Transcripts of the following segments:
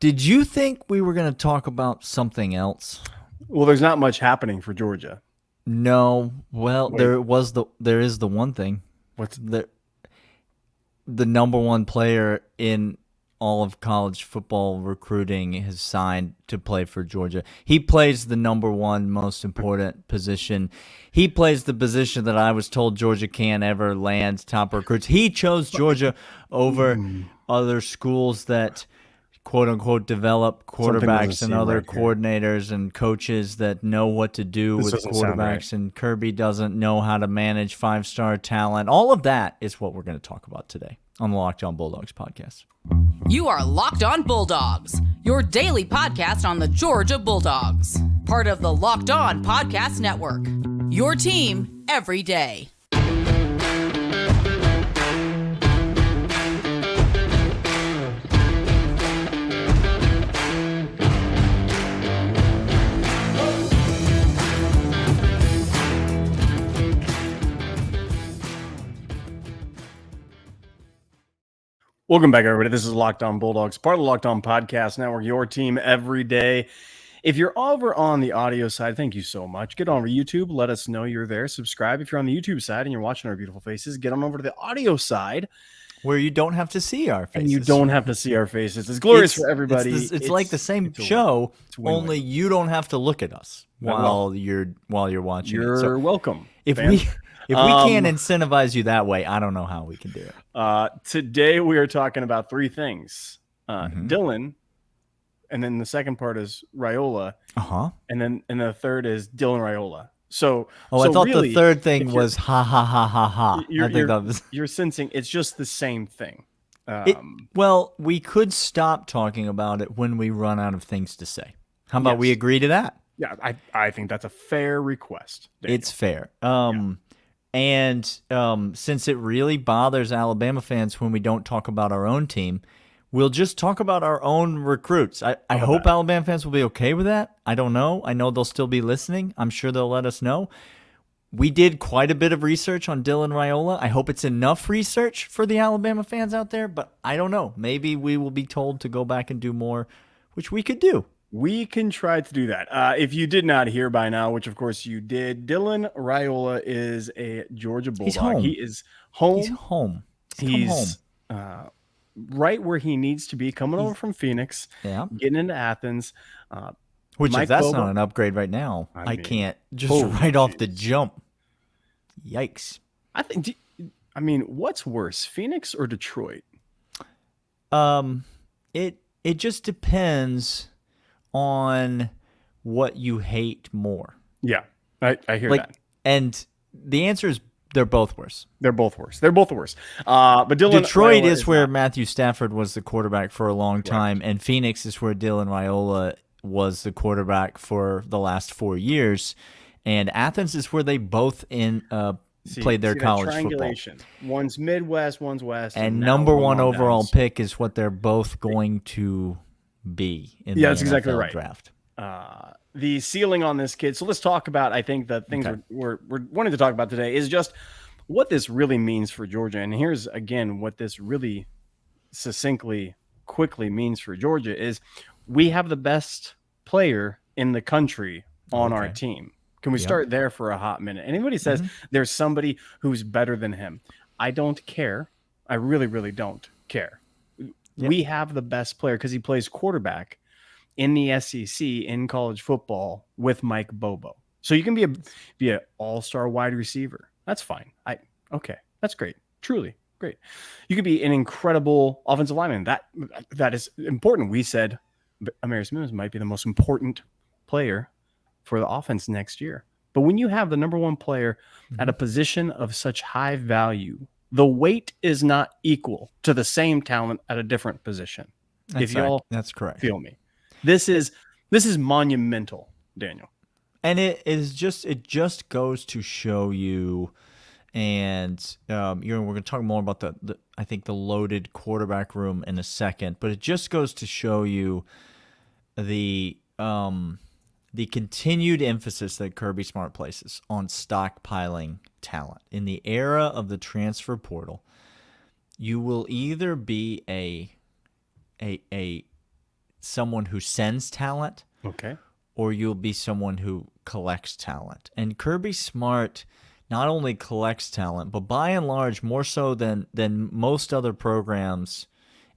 Did you think we were going to talk about something else? Well, there's not much happening for Georgia. No. Well, Wait. there is the one thing. What's The number one player in all of college football recruiting has signed to play for Georgia. He plays the number one most important position. He plays the position that I was told Georgia can't ever land top recruits. He chose Georgia over other schools that quote-unquote develop quarterbacks and other coordinators and coaches that know what to do with quarterbacks, and Kirby doesn't know how to manage five-star talent. All of that is what we're going to talk about today on the Locked On Bulldogs podcast. You are Locked On Bulldogs, your daily podcast on the Georgia Bulldogs, part of the Locked On Podcast Network, your team every day. Welcome back, everybody. This is Locked On Bulldogs, part of the Locked On Podcast Network, your team every day. If you're over on the audio side, thank you so much. Get on YouTube. Let us know you're there. Subscribe. If you're on the YouTube side and you're watching our beautiful faces, get on over to the audio side. Where you don't have to see our faces. And you don't have to see our faces. It's glorious for everybody. It's like the same show, only you don't have to look at us while you're watching it. You're welcome. If we can't incentivize you that way, I don't know how we can do it. Today we are talking about three things. Dylan, and then the second part is Raiola. And the third is Dylan Raiola. I thought really, the third thing was ha ha ha ha ha. You're sensing it's just the same thing. Well, we could stop talking about it when we run out of things to say. How about we agree to that? Yeah, I think that's a fair request, Daniel. It's fair. And since it really bothers Alabama fans when we don't talk about our own team, we'll just talk about our own recruits. I hope Alabama fans will be okay with that. I don't know. I know they'll still be listening. I'm sure they'll let us know. We did quite a bit of research on Dylan Raiola. I hope it's enough research for the Alabama fans out there, but I don't know. Maybe we will be told to go back and do more, which we could do. We can try to do that. If you did not hear by now, which of course you did, Dylan Raiola is a Georgia Bulldog. He's home. He is home. He's home. He's right where he needs to be, coming over from Phoenix, getting into Athens. Which, if that's not an upgrade right now, I can't just off the jump. Yikes. What's worse, Phoenix or Detroit? It just depends on what you hate more. Yeah, I hear that. And the answer is they're both worse. They're both worse. But Dylan Detroit Raiola is where Matthew Stafford was the quarterback for a long time, and Phoenix is where Dylan Raiola was the quarterback for the last 4 years, and Athens is where they both played their college football. One's Midwest, one's West, and number one overall pick is what they're both going to be in the that's NFL exactly right. draft. The ceiling on this kid. So let's talk about, I think the things we're wanting to talk about today is just what this really means for Georgia. And here's, again, what this really succinctly, quickly means for Georgia is we have the best player in the country on our team. Can we start there for a hot minute? Anybody says there's somebody who's better than him, I don't care. I really, really don't care. We have the best player because he plays quarterback in the SEC in college football with Mike Bobo. So you can be an all-star wide receiver. That's fine. That's great. Truly great. You could be an incredible offensive lineman. That is important. We said Amarius Mims might be the most important player for the offense next year. But when you have the number one player at a position of such high value, the weight is not equal to the same talent at a different position. That's correct. Feel me. This is monumental, Daniel. And it just goes to show you, and we're going to talk more about the I think the loaded quarterback room in a second, but it just goes to show you the continued emphasis that Kirby Smart places on stockpiling talent. In the era of the transfer portal, you will either be a someone who sends talent, Okay. or you'll be someone who collects talent. And Kirby Smart not only collects talent, but by and large, more so than most other programs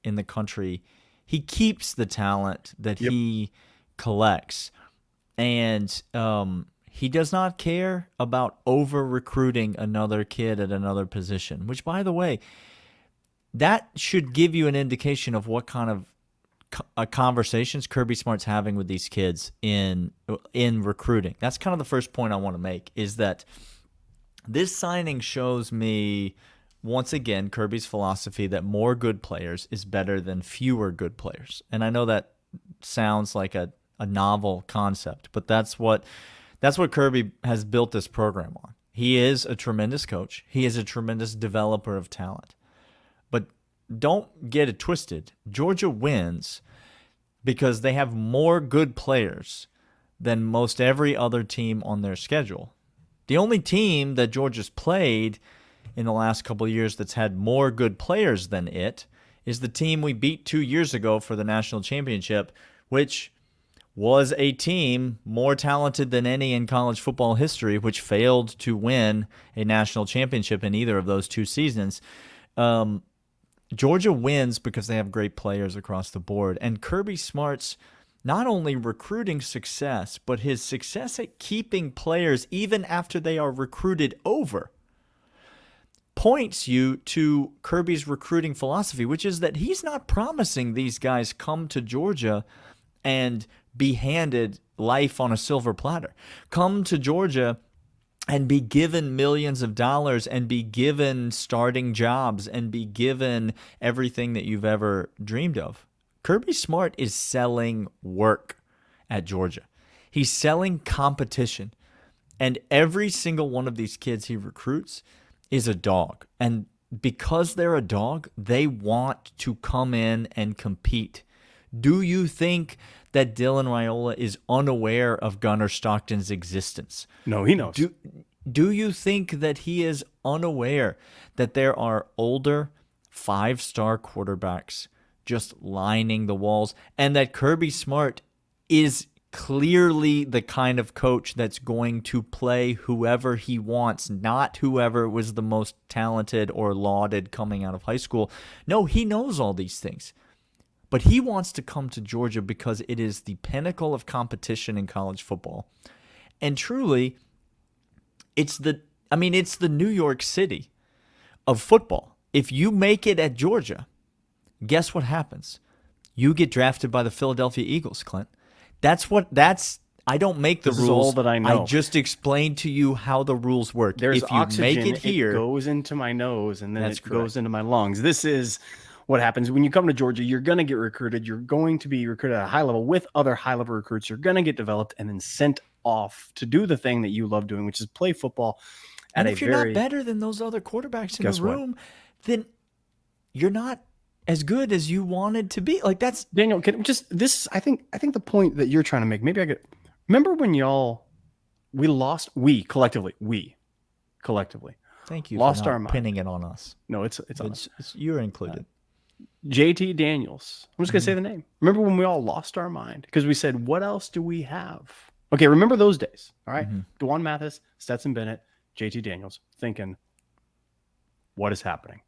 in the country, he keeps the talent that he collects. And he does not care about over-recruiting another kid at another position, which, by the way, that should give you an indication of what kind of conversations Kirby Smart's having with these kids in recruiting. That's kind of the first point I want to make, is that this signing shows me, once again, Kirby's philosophy that more good players is better than fewer good players. And I know that sounds like a novel concept, but that's what Kirby has built this program on. He is a tremendous coach. He is a tremendous developer of talent. But don't get it twisted. Georgia wins because they have more good players than most every other team on their schedule. The only team that Georgia's played in the last couple of years that's had more good players than it is the team we beat 2 years ago for the national championship, which was a team more talented than any in college football history, which failed to win a national championship in either of those 2 seasons. Georgia wins because they have great players across the board. And Kirby Smart's not only recruiting success, but his success at keeping players even after they are recruited over points you to Kirby's recruiting philosophy, which is that he's not promising these guys come to Georgia and be handed life on a silver platter. Come to Georgia and be given millions of dollars and be given starting jobs and be given everything that you've ever dreamed of. Kirby Smart is selling work at Georgia. He's selling competition. And every single one of these kids he recruits is a dog. And because they're a dog, they want to come in and compete. Do you think that Dylan Raiola is unaware of Gunnar Stockton's existence? No, he knows. Do you think that he is unaware that there are older 5-star quarterbacks just lining the walls, and that Kirby Smart is clearly the kind of coach that's going to play whoever he wants, not whoever was the most talented or lauded coming out of high school? No, he knows all these things. But he wants to come to Georgia because it is the pinnacle of competition in college football. And truly, it's the New York City of football. If you make it at Georgia, guess what happens? You get drafted by the Philadelphia Eagles, Clint. I don't make the rules. This is all that I know. I just explained to you how the rules work. There's if you oxygen, make it here, it goes into my nose, and then That's it correct. goes into my lungs. This is what happens when you come to Georgia. You're going to get recruited. You're going to be recruited at a high level with other high-level recruits. You're going to get developed and then sent off to do the thing that you love doing, which is play football and if you're not better than those other quarterbacks in the room, then you're not as good as you wanted to be. Like, that's Daniel. I think the point that you're trying to make. Maybe I get. Remember when we collectively. Thank you lost for not our mind. pinning it on us. No, it's on us. You're included. JT Daniels. I'm just going to say the name. Remember when we all lost our mind? Because we said, what else do we have? Okay, remember those days. All right. Dwan Mathis, Stetson Bennett, JT Daniels, thinking, what is happening?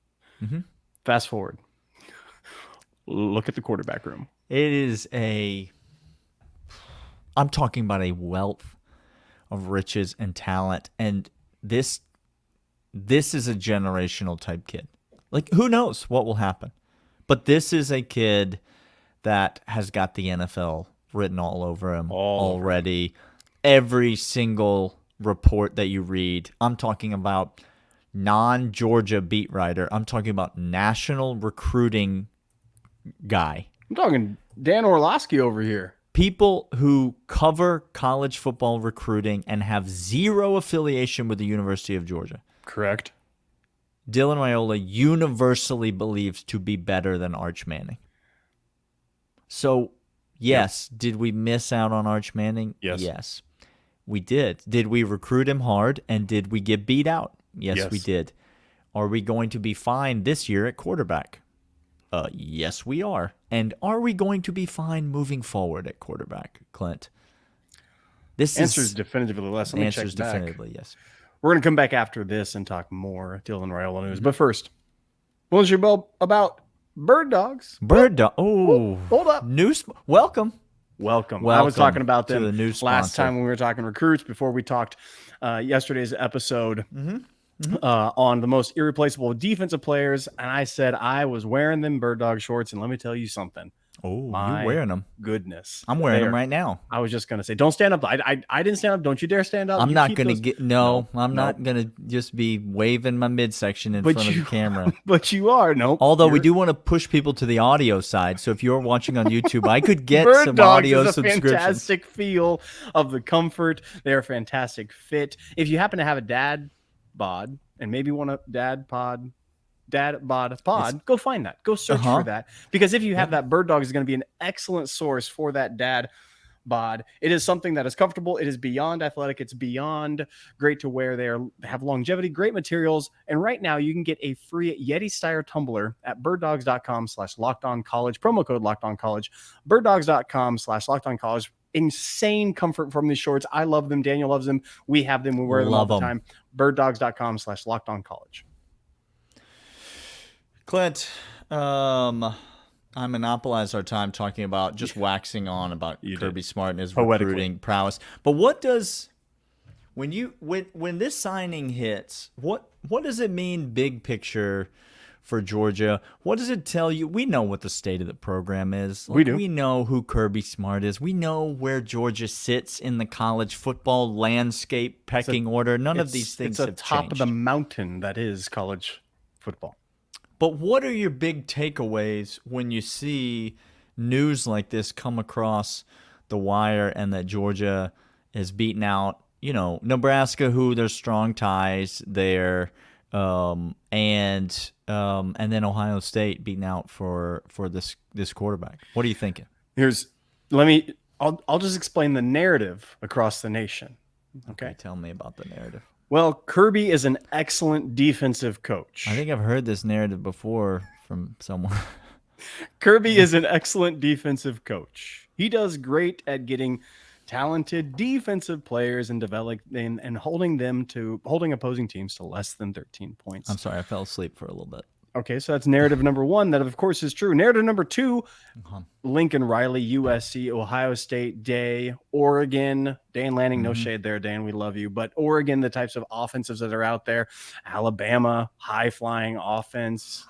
Fast forward. Look at the quarterback room. It is I'm talking about a wealth of riches and talent. And this is a generational type kid. Like, who knows what will happen? But this is a kid that has got the NFL written all over him already. Every single report that you read, I'm talking about non-Georgia beat writer. I'm talking about national recruiting guy. I'm talking Dan Orlowski over here. People who cover college football recruiting and have zero affiliation with the University of Georgia. Correct. Dylan Raiola universally believes to be better than Arch Manning. So, yes, did we miss out on Arch Manning? Yes, we did. Did we recruit him hard, and did we get beat out? Yes, we did. Are we going to be fine this year at quarterback? Yes, we are. And are we going to be fine moving forward at quarterback, Clint? This Answer is is definitively yes. Let me check back. definitively yes. We're going to come back after this and talk more Dylan Raiola news. But first, what was your bell about bird dogs? Bird dog. Oh, hold up. Welcome. I was talking about them the new last time when we were talking recruits before we talked yesterday's episode on the most irreplaceable defensive players. And I said I was wearing them bird dog shorts. And let me tell you something. Oh, you're wearing them. Goodness. I'm wearing them right now. I was just going to say, don't stand up. I didn't stand up. Don't you dare stand up. I'm not going to get, I'm not going to just be waving my midsection in front of the camera. But you are. Nope. Although we do want to push people to the audio side. So if you're watching on YouTube, I could get Bird some Dogs audio is a subscriptions. Fantastic feel of the comfort. They're a fantastic fit. If you happen to have a dad bod and maybe want a dad bod, go find that. Go search for that. Because if you have that, Bird Dog is going to be an excellent source for that dad bod. It is something that is comfortable. It is beyond athletic. It's beyond great to wear. They have longevity, great materials. And right now you can get a free Yeti Style tumbler at birddogs.com/lockedoncollege, promo code lockedoncollege, birddogs.com/lockedoncollege. Insane comfort from these shorts. I love them. Daniel loves them. We have them. We wear them all the time. birddogs.com/lockedoncollege. Clint, I monopolized our time talking about just waxing on about Kirby Smart and his recruiting prowess. But what does when this signing hits, what does it mean big picture for Georgia? What does it tell you? We know what the state of the program is. We do. We know who Kirby Smart is. We know where Georgia sits in the college football landscape pecking order. None of these things have changed. It's a top of the mountain that is college football. But what are your big takeaways when you see news like this come across the wire and that Georgia is beating out, Nebraska, who there's strong ties there, and then Ohio State beating out for this quarterback? What are you thinking? I'll just explain the narrative across the nation. Okay, tell me about the narrative. Well, Kirby is an excellent defensive coach. I think I've heard this narrative before from someone. Kirby is an excellent defensive coach. He does great at getting talented defensive players and developing and holding opposing teams to less than 13 points. I'm sorry, I fell asleep for a little bit. Okay, so that's narrative number one. That, of course, is true. Narrative number two, Lincoln Riley, USC, Ohio State, Day, Oregon, Dan Lanning, no shade there, Dan, we love you. But Oregon, the types of offensives that are out there, Alabama, high-flying offense.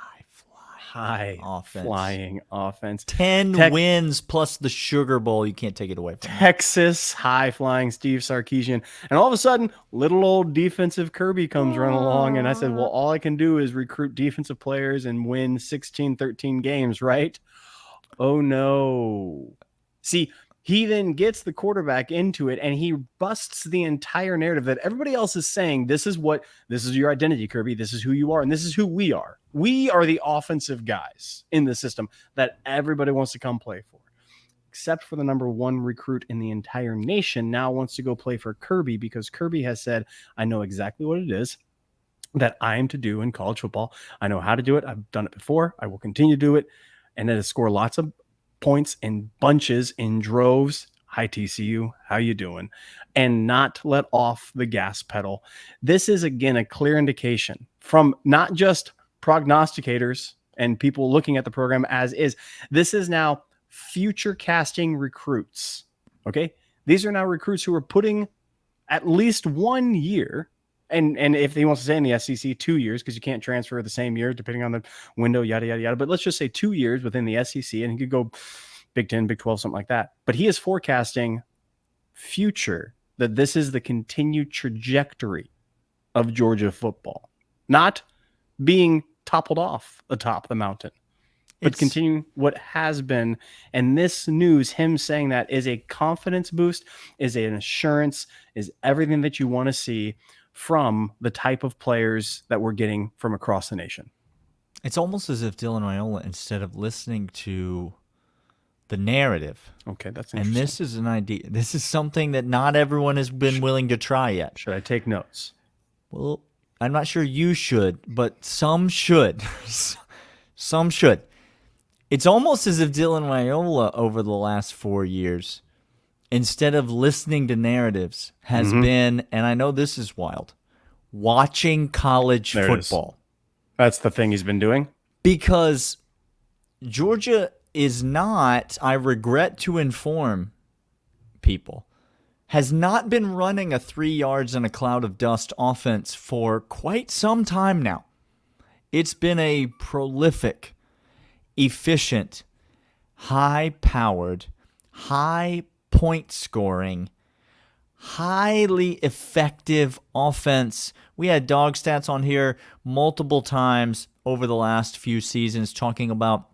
High-flying offense. 10 wins plus the Sugar Bowl. You can't take it away from Texas, high-flying Steve Sarkisian. And all of a sudden, little old defensive Kirby comes running along. And I said, well, all I can do is recruit defensive players and win 16, 13 games, right? Oh, no. See, he then gets the quarterback into it and he busts the entire narrative that everybody else is saying, this is your identity, Kirby. This is who you are. And this is who we are. We are the offensive guys in the system that everybody wants to come play for, except for the number one recruit in the entire nation now wants to go play for Kirby because Kirby has said, I know exactly what it is that I am to do in college football. I know how to do it. I've done it before. I will continue to do it. And then to score lots of points in bunches, in droves. Hi, TCU. How you doing? And not let off the gas pedal. This is, again, a clear indication from not just prognosticators and people looking at the program as is. This is now future casting recruits. Okay. These are now recruits who are putting at least 1 year. And if he wants to stay in the SEC, 2 years, because you can't transfer the same year depending on the window, yada, yada, yada. But let's just say 2 years within the SEC and he could go Big 10, Big 12, something like that. But he is forecasting future, that this is the continued trajectory of Georgia football. Not being toppled off atop the mountain, but continuing what has been. And this news, him saying that, is a confidence boost, is an assurance, is everything that you want to see from the type of players that we're getting from across the nation. It's almost as if Dylan Raiola, instead of listening to the narrative. Okay, that's interesting. And this is an idea. This is something that not everyone has been willing to try yet. Should I take notes? Well, I'm not sure you should, but some should. Some should. It's almost as if Dylan Raiola over the last 4 years, instead of listening to narratives, has been, and I know this is wild, watching college football. That's the thing he's been doing. Because Georgia is not, I regret to inform people, has not been running a 3 yards in a cloud of dust offense for quite some time now. It's been a prolific, efficient, high-powered, high-point scoring, highly effective offense. We had Dawgs stats on here multiple times over the last few seasons talking about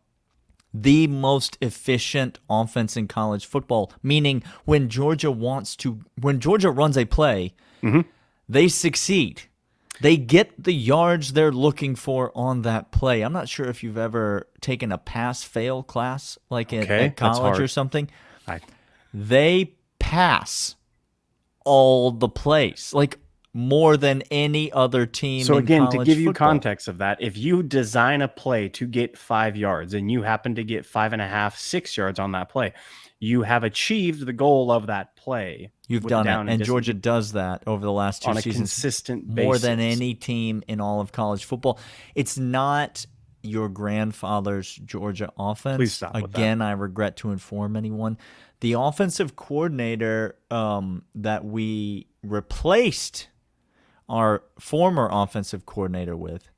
the most efficient offense in college football, meaning when Georgia runs a play, they succeed. They get the yards they're looking for on that play. I'm not sure if you've ever taken a pass-fail class like at college or something. They pass all the plays, like more than any other team So in again, college to give you football. context of that, if you design a play to get 5 yards and you happen to get 5.5, 6 yards on that play, you have achieved the goal of that play. You've done it, and Georgia does that over the last 2 seasons on a consistent basis. More than any team in all of college football. It's not your grandfather's Georgia offense. Please stop with that. Again, I regret to inform anyone. The offensive coordinator that we replaced our former offensive coordinator with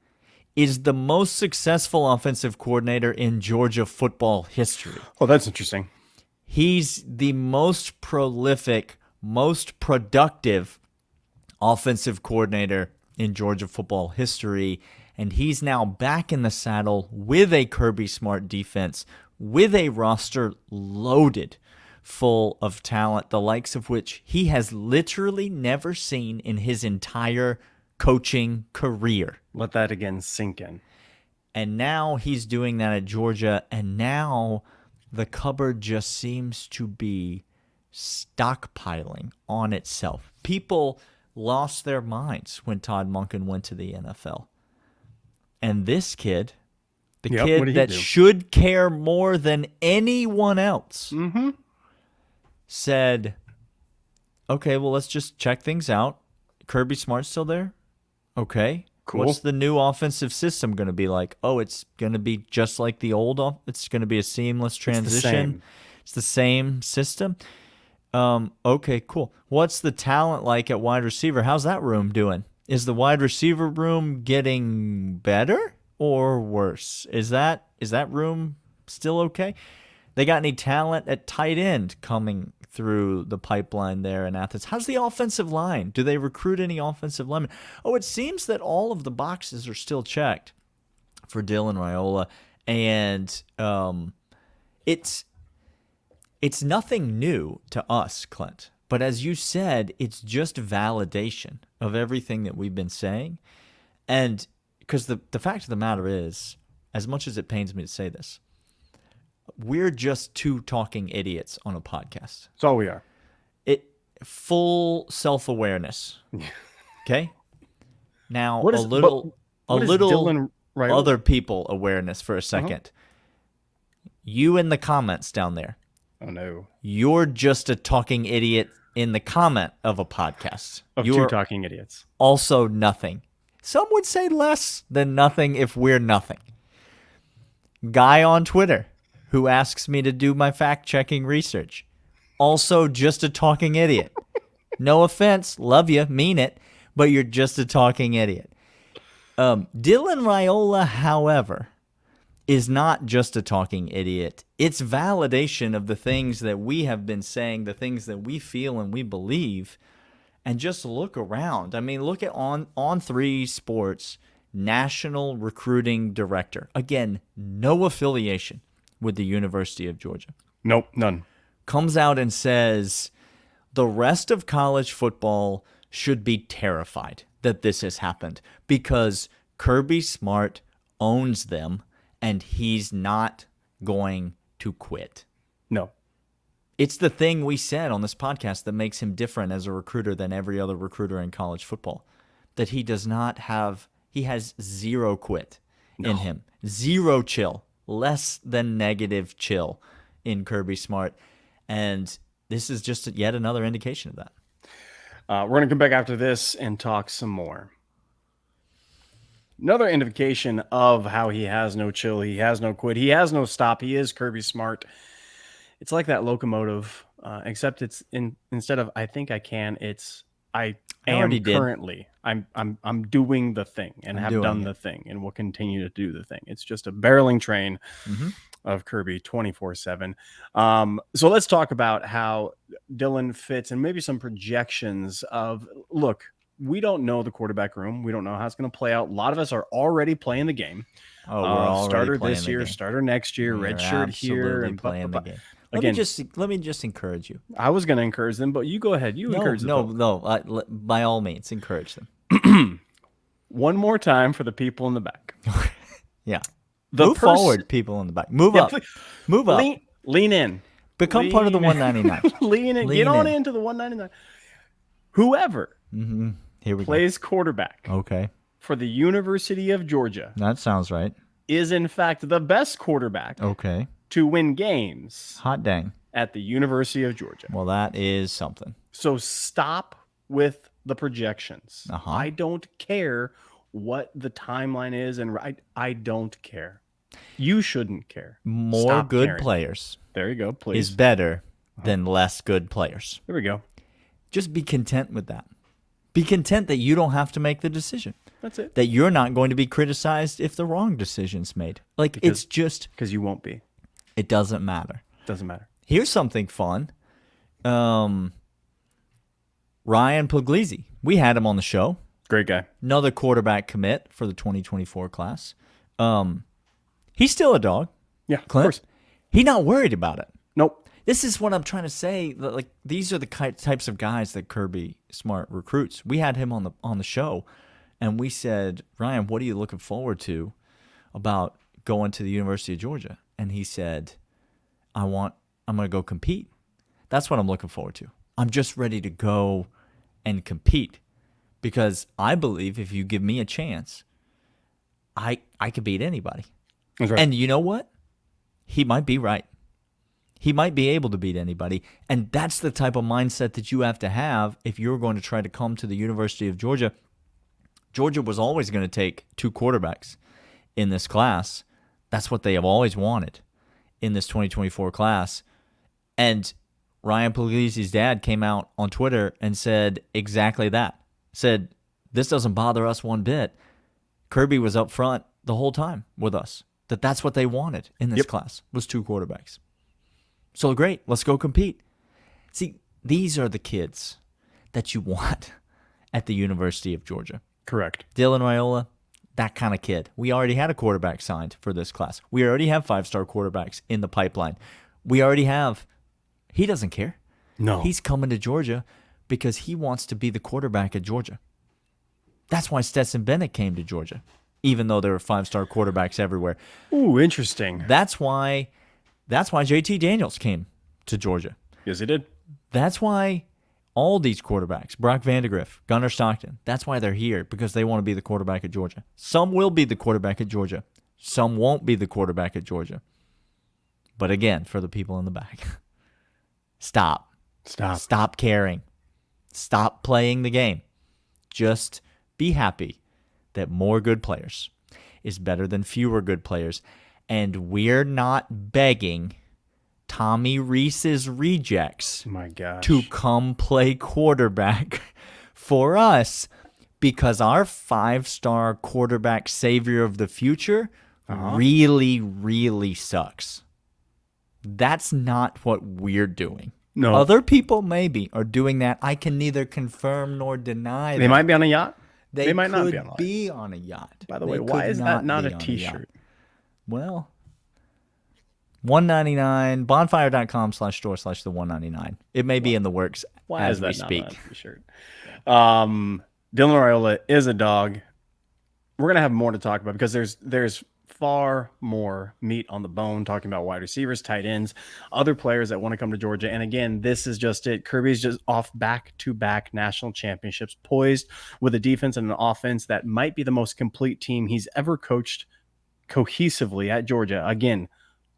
is the most successful offensive coordinator in Georgia football history. Oh, that's interesting. He's the most prolific, most productive offensive coordinator in Georgia football history, and he's now back in the saddle with a Kirby Smart defense, with a roster loaded full of talent, the likes of which he has literally never seen in his entire coaching career. Let that again sink in. And now he's doing that at Georgia, and now the cupboard just seems to be stockpiling on itself. People lost their minds when Todd Monken went to the NFL. And this kid, kid that should care more than anyone else, said, okay, well, let's just check things out. Kirby Smart's still there? Okay. Cool. What's the new offensive system going to be like? Oh, it's going to be just like the old. It's going to be a seamless transition. It's the same system. Okay, cool. What's the talent like at wide receiver? How's that room doing? Is the wide receiver room getting better or worse? Is that room still okay? They got any talent at tight end coming through the pipeline there in Athens? How's the offensive line? Do they recruit any offensive linemen? Oh, it seems that all of the boxes are still checked for Dylan Raiola, and it's nothing new to us, Clint. But as you said, it's just validation of everything that we've been saying. And because the fact of the matter is, as much as it pains me to say this, we're just two talking idiots on a podcast. That's all we are. Full self-awareness. Okay? Now, What a is little Dylan Raiola? other people awareness for a second. You in the comments down there. Oh, no. You're just a talking idiot in the comment of a podcast. Two talking idiots. Also nothing. Some would say less than nothing if we're nothing. Guy on Twitter who asks me to do my fact-checking research. Also just a talking idiot. No offense, love you, mean it, but you're just a talking idiot. Dylan Raiola, however, is not just a talking idiot. It's validation of the things that we have been saying, the things that we feel and we believe. And just look around. I mean, look at On3 Sports, National Recruiting Director. Again, no affiliation with the University of Georgia. Nope, none. Comes out and says the rest of college football should be terrified that this has happened because Kirby Smart owns them and he's not going to quit. No. It's the thing we said on this podcast that makes him different as a recruiter than every other recruiter in college football. That he has zero quit in him. Zero chill less than negative chill in Kirby Smart. And this is just yet another indication of that. We're going to come back after this and talk some more. Another indication of how he has no chill, he has no quit, he has no stop. He is Kirby Smart. It's like that locomotive, except it's instead of I think I can, it's I am currently. I'm doing the thing and have done the thing and will continue to do the thing. It's just a barreling train of Kirby 24/7. So let's talk about how Dylan fits and maybe some projections of, look, we don't know the quarterback room. We don't know how it's going to play out. A lot of us are already playing the game. Oh, we're already starter playing this the year, game. starter next year, red shirt here, and playing the game. Again, let me just encourage you. I was going to encourage them, but you go ahead. You encourage them. No. By all means, encourage them. One more time for the people in the back. Yeah. Move forward, people in the back. Move up. Please. Move up. Lean in. Become part of the 199. Lean in. Get on into the 199. Whoever Here we plays quarterback for the University of Georgia. That sounds right. Is in fact the best quarterback to win games. Hot dang. At the University of Georgia. Well, that is something. So stop with the projections. I don't care what the timeline is, and I don't care. You shouldn't care. More good players. There you go, please. Is better than less good players. There we go. Just be content with that. Be content that you don't have to make the decision. That's it. That you're not going to be criticized if the wrong decision's made. It's just... Because you won't be. It doesn't matter. Doesn't matter. Here's something fun. Ryan Puglisi. We had him on the show. Great guy. Another quarterback commit for the 2024 class. He's still a dog. Yeah, Clint. Of course. He's not worried about it. Nope. This is what I'm trying to say. Like, these are the types of guys that Kirby Smart recruits. We had him on the show, and we said, Ryan, what are you looking forward to about going to the University of Georgia? And he said, I'm going to go compete. That's what I'm looking forward to. I'm just ready to go and compete because I believe if you give me a chance, I could beat anybody. That's right. And you know what? He might be right. He might be able to beat anybody. And that's the type of mindset that you have to have if you're going to try to come to the University of Georgia. Georgia was always going to take 2 quarterbacks in this class. That's what they have always wanted in this 2024 class. And Ryan Puglisi's dad came out on Twitter and said exactly that. Said, this doesn't bother us one bit. Kirby was up front the whole time with us. That's what they wanted in this class was 2 quarterbacks. So great, let's go compete. See, these are the kids that you want at the University of Georgia. Correct. Dylan Raiola, that kind of kid. We already had a quarterback signed for this class. We already have 5-star quarterbacks in the pipeline. We already have. He doesn't care. No. He's coming to Georgia because he wants to be the quarterback at Georgia. That's why Stetson Bennett came to Georgia, even though there were 5-star quarterbacks everywhere. Ooh, interesting. That's why JT Daniels came to Georgia. Yes, he did. That's why all these quarterbacks, Brock Vandegrift, Gunnar Stockton, that's why they're here, because they want to be the quarterback at Georgia. Some will be the quarterback at Georgia. Some won't be the quarterback at Georgia. But again, for the people in the back, stop caring. Stop playing the game. Just be happy that more good players is better than fewer good players. And we're not begging Tommy Reese's rejects to come play quarterback for us because our 5-star quarterback savior of the future really, really sucks. That's not what we're doing. No. Other people maybe are doing that. I can neither confirm nor deny that. They might be on a yacht. They might not be on a yacht. By the way, why is that not a T-shirt? Well, $199, bonfire.com/store/the199. It may be in the works as we speak. Not a T-shirt? Dylan Raiola is a dog. We're going to have more to talk about because there's far more meat on the bone talking about wide receivers, tight ends, other players that want to come to Georgia. And again, this is just it. Kirby's just off back-to-back national championships, poised with a defense and an offense that might be the most complete team he's ever coached cohesively at Georgia. Again,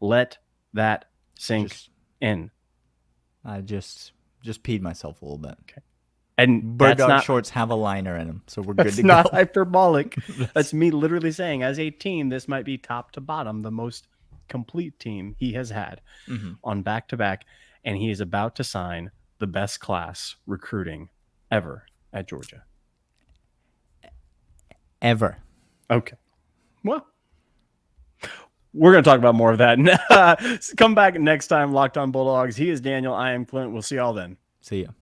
let that sink in. I just peed myself a little bit. Okay. And Bird dog shorts have a liner in them, so we're good to go. That's not hyperbolic. That's me literally saying, as a team, this might be top to bottom the most complete team he has had on back-to-back, and he is about to sign the best class recruiting ever at Georgia. Ever. Okay. Well, we're going to talk about more of that. Come back next time, Locked On Bulldogs. He is Daniel. I am Clint. We'll see y'all then. See ya.